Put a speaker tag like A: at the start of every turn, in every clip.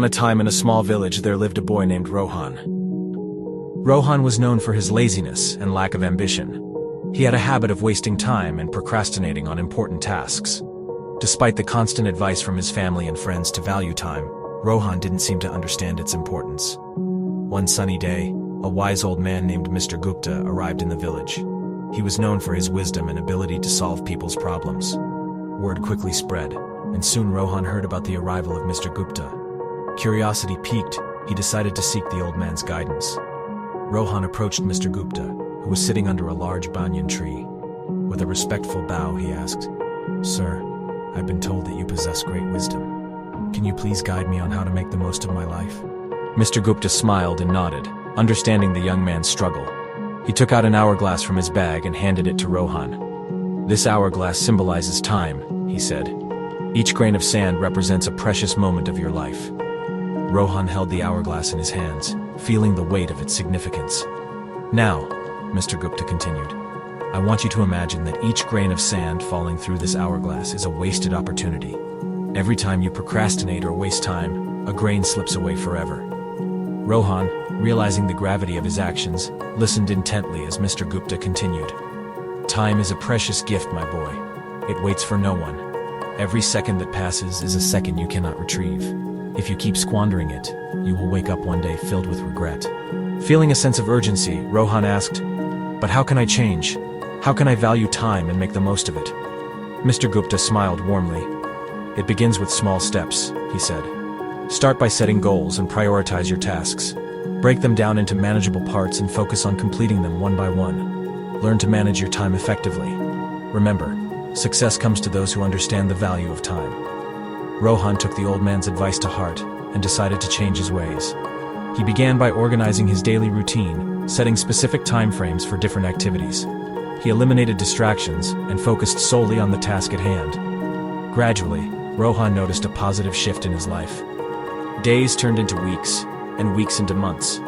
A: On a time in a small village there lived a boy named Rohan. Rohan was known for his laziness and lack of ambition. He had a habit of wasting time and procrastinating on important tasks. Despite the constant advice from his family and friends to value time, Rohan didn't seem to understand its importance. One sunny day, a wise old man named Mr. Gupta arrived in the village. He was known for his wisdom and ability to solve people's problems. Word quickly spread, and soon Rohan heard about the arrival of Mr. Gupta. Curiosity piqued, he decided to seek the old man's guidance. Rohan approached Mr. Gupta, who was sitting under a large banyan tree. With a respectful bow, he asked, "Sir, I've been told that you possess great wisdom. Can you please guide me on how to make the most of my life?" Mr. Gupta smiled and nodded, understanding the young man's struggle. He took out an hourglass from his bag and handed it to Rohan. "This hourglass symbolizes time," he said. "Each grain of sand represents a precious moment of your life." Rohan held the hourglass in his hands, feeling the weight of its significance. "Now," Mr. Gupta continued, "I want you to imagine that each grain of sand falling through this hourglass is a wasted opportunity. Every time you procrastinate or waste time, a grain slips away forever." Rohan, realizing the gravity of his actions, listened intently as Mr. Gupta continued. "Time is a precious gift, my boy. It waits for no one. Every second that passes is a second you cannot retrieve. If you keep squandering it, you will wake up one day filled with regret." Feeling a sense of urgency, Rohan asked, "But how can I change? How can I value time and make the most of it?" Mr. Gupta smiled warmly. "It begins with small steps," he said. "Start by setting goals and prioritize your tasks. Break them down into manageable parts and focus on completing them one by one. Learn to manage your time effectively. Remember, success comes to those who understand the value of time." Rohan took the old man's advice to heart and decided to change his ways. He began by organizing his daily routine, setting specific time frames for different activities. He eliminated distractions and focused solely on the task at hand. Gradually, Rohan noticed a positive shift in his life. Days turned into weeks, and weeks into months.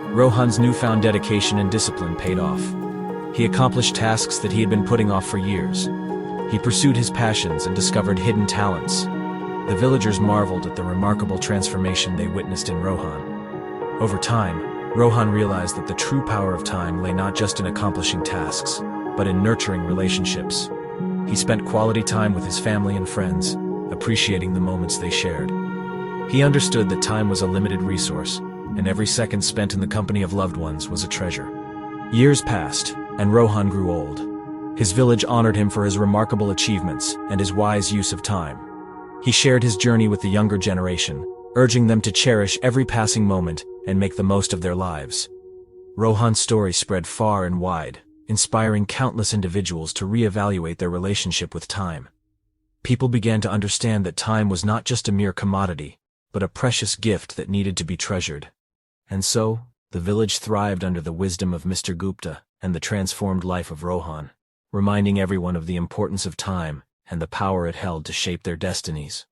A: Rohan's newfound dedication and discipline paid off. He accomplished tasks that he had been putting off for years. He pursued his passions and discovered hidden talents. The villagers marveled at the remarkable transformation they witnessed in Rohan. Over time, Rohan realized that the true power of time lay not just in accomplishing tasks, but in nurturing relationships. He spent quality time with his family and friends, appreciating the moments they shared. He understood that time was a limited resource, and every second spent in the company of loved ones was a treasure. Years passed, and Rohan grew old. His village honored him for his remarkable achievements and his wise use of time. He shared his journey with the younger generation, urging them to cherish every passing moment and make the most of their lives. Rohan's story spread far and wide, inspiring countless individuals to reevaluate their relationship with time. People began to understand that time was not just a mere commodity, but a precious gift that needed to be treasured. And so, the village thrived under the wisdom of Mr. Gupta and the transformed life of Rohan, reminding everyone of the importance of time and the power it held to shape their destinies.